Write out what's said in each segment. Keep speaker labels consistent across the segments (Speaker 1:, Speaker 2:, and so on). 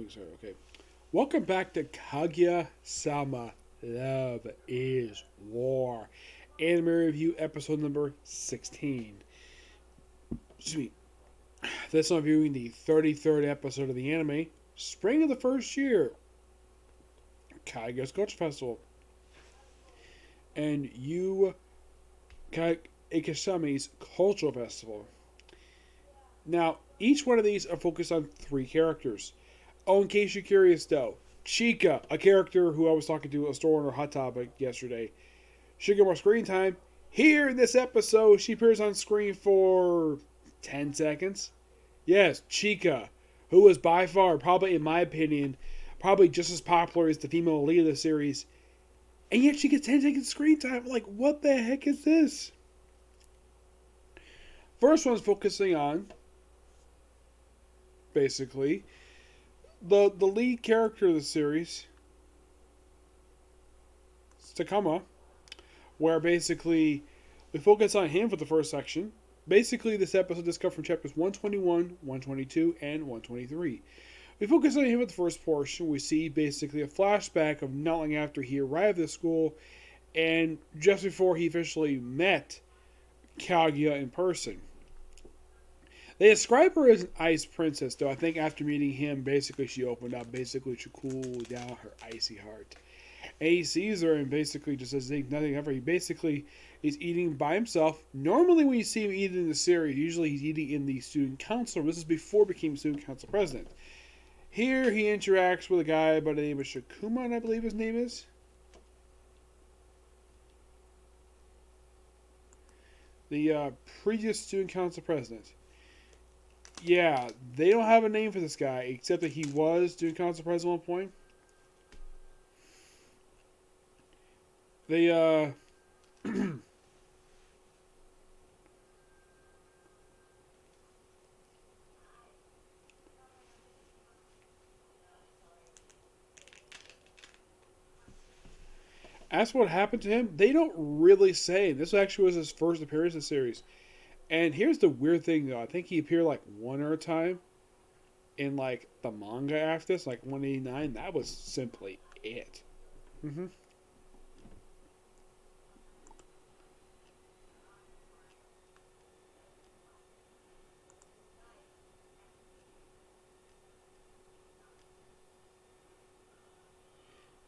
Speaker 1: Sorry, okay. Welcome back to Kaguya-sama. Love is War. Anime review episode number 16. Excuse me. This I'm viewing the 33rd episode of the anime, Spring of the First Year, Kaguya's Culture Festival, and Ishigami's Cultural Festival. Now, each one of these are focused on three characters. Oh, in case you're curious though, Chica, a character who I was talking to at a store on her Hot Topic yesterday. She'll get more screen time. Here in this episode, she appears on screen for 10 seconds. Yes, Chica, who was by far, probably in my opinion, probably just as popular as the female lead of the series. And yet she gets 10 seconds screen time. Like, what the heck is this? First one's focusing on, basically, the lead character of the series, Takama, where basically we focus on him for the first section. Basically, this episode is covered from chapters 121, 122, and 123. We focus on him at the first portion. We see basically a flashback of not long after he arrived at school and just before he officially met Kaguya in person. They describe her as an ice princess, though I think after meeting him, basically she opened up. Basically, she cooled down her icy heart. And he sees her and basically just says nothing ever. He basically is eating by himself. Normally, when you see him eating in the series, usually he's eating in the student council. This is before he became student council president. Here, he interacts with a guy by the name of Shikuman, I believe his name is. The previous student council president. Yeah, they don't have a name for this guy, except that he was student council president at one point. They, as for what happened to him, they don't really say. This actually was his first appearance in the series. And here's the weird thing, though. I think he appeared like one other time in like the manga after this, like 189. That was simply it. Mm-hmm.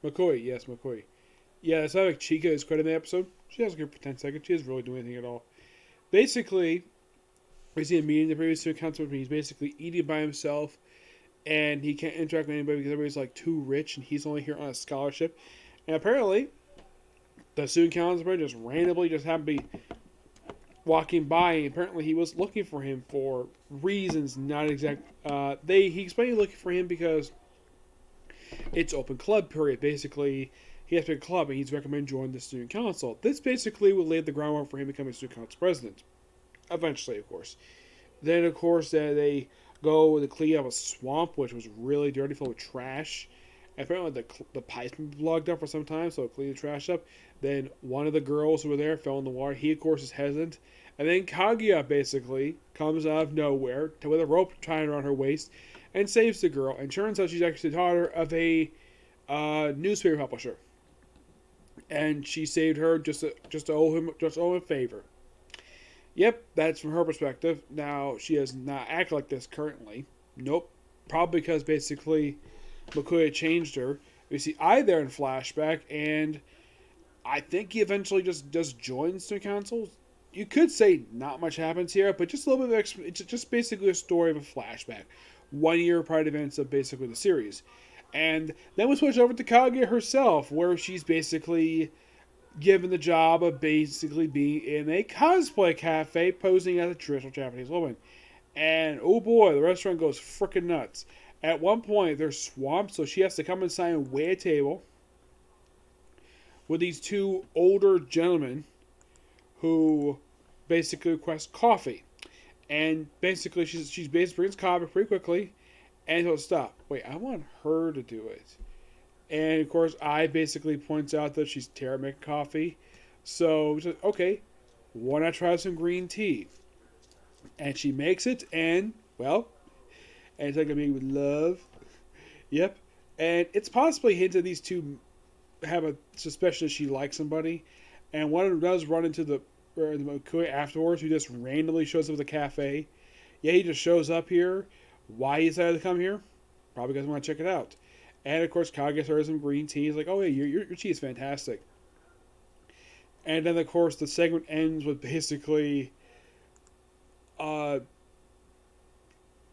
Speaker 1: McCoy, yes, McCoy. Yeah, it's not like Chica is credit in the episode. She doesn't get for 10 seconds. She doesn't really do anything at all. Basically, we see a meeting the previous two council. He's basically eating by himself, and he can't interact with anybody because everybody's like too rich, and he's only here on a scholarship. And apparently, the student council president just randomly just happened to be walking by, and apparently he was looking for him for reasons not exact. He explained looking for him because it's open club period. Basically, he has to pick a club, and he's recommended joining the student council. This basically would lay the groundwork for him becoming student council president. Eventually, of course. Then, of course, they go to clean up a swamp, which was really dirty, full of trash. And apparently, the pipes been plugged up for some time, so clean the trash up. Then, one of the girls who were there fell in the water. He, of course, is hesitant. And then Kaguya, basically, comes out of nowhere with a rope tied around her waist and saves the girl. And turns out she's actually the daughter of a newspaper publisher. And she saved her just to owe him a favor. Yep, that's from her perspective. Now, she does not act like this currently. Nope. Probably because basically Makoya changed her. We see I there in flashback, and I think he eventually just joins the council. You could say not much happens here, but just a little bit of it's just basically a story of a flashback. 1 year prior to events of basically the series. And then we switch over to Kaguya herself, where she's basically given the job of basically being in a cosplay cafe posing as a traditional Japanese woman. And oh boy, the restaurant goes frickin' nuts. At one point, there's swamps, so she has to come inside and wait a table with these two older gentlemen who basically request coffee. And basically, she's basically brings coffee pretty quickly, and he'll stop. Wait, I want her to do it. And of course, I basically points out that she's terrible at making coffee. So, okay, why not try some green tea? And she makes it, and, well, and it's like I mean with love. Yep. And it's possibly hinted these two have a suspicion that she likes somebody, and one of them does run into the McCoy afterwards, who just randomly shows up at the cafe. Yeah, he just shows up here. Why he decided to come here? Probably because I want to check it out. And of course, Kaguya started some green tea. He's like, "Oh, yeah, your tea is fantastic." And then of course the segment ends with basically, uh,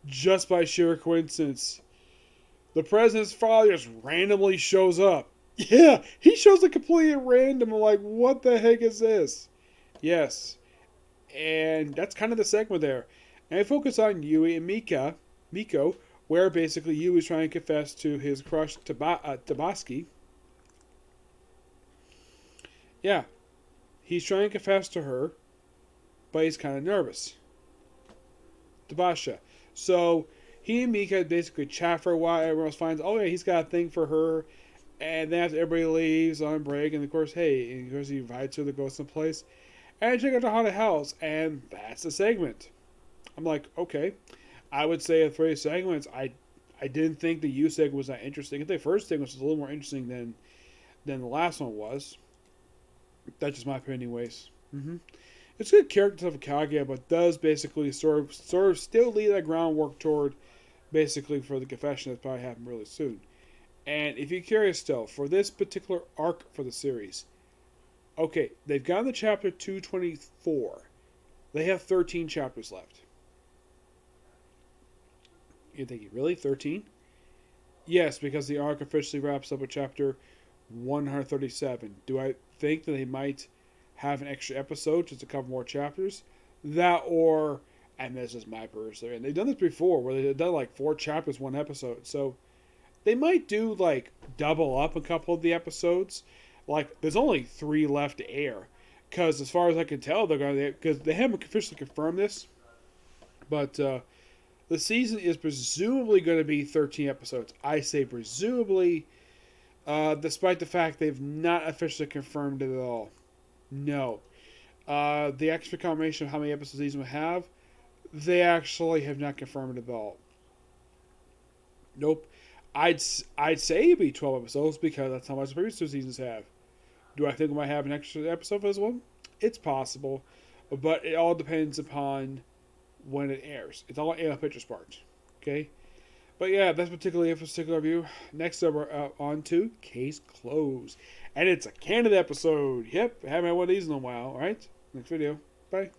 Speaker 1: just by sheer coincidence, the president's father just randomly shows up. Yeah, he shows up completely random. I'm like, what the heck is this? Yes, and that's kind of the segment there. And I focus on Yui and Miko, where basically Yui is trying to confess to his crush Tabaski. Yeah, he's trying to confess to her, but he's kind of nervous. Tabasha. So he and Mika basically chat for a while. Everyone else finds, oh yeah, he's got a thing for her. And then after everybody leaves on break, and of course, hey, and of course he invites her to go someplace and check out the haunted house, and that's the segment. I'm like, okay, I would say of three segments, I didn't think the U segment was that interesting. I think the first segment was a little more interesting than the last one was. That's just my opinion, anyways. It's good character stuff of Kaguya, but does basically sort of still leave that groundwork toward basically for the confession that's probably happen really soon. And if you're curious still, for this particular arc for the series, okay, they've gotten to chapter 224. They have 13 chapters left. You're thinking, really? 13? Yes, because the arc officially wraps up at chapter 137. Do I think that they might have an extra episode just a couple more chapters? That or, and this is my personal, and they've done this before where they've done like 4 chapters, 1 episode. So they might do like double up a couple of the episodes. Like there's only 3 left to air, because as far as I can tell, they're going to, because they haven't officially confirmed this, but the season is presumably going to be 13 episodes. I say presumably, despite the fact they've not officially confirmed it at all. No. The extra confirmation of how many episodes the season will have, they actually have not confirmed it at all. Nope. I'd say it'd be 12 episodes because that's how much the previous 2 seasons have. Do I think we might have an extra episode for this one? It's possible, but it all depends upon when it airs. It's all AL Pictures parts. Okay? But yeah, that's particularly a particular review. Next up, we're on to Case Closed. And it's a Canada episode. Yep, I haven't had one of these in a while. Alright? Next video. Bye.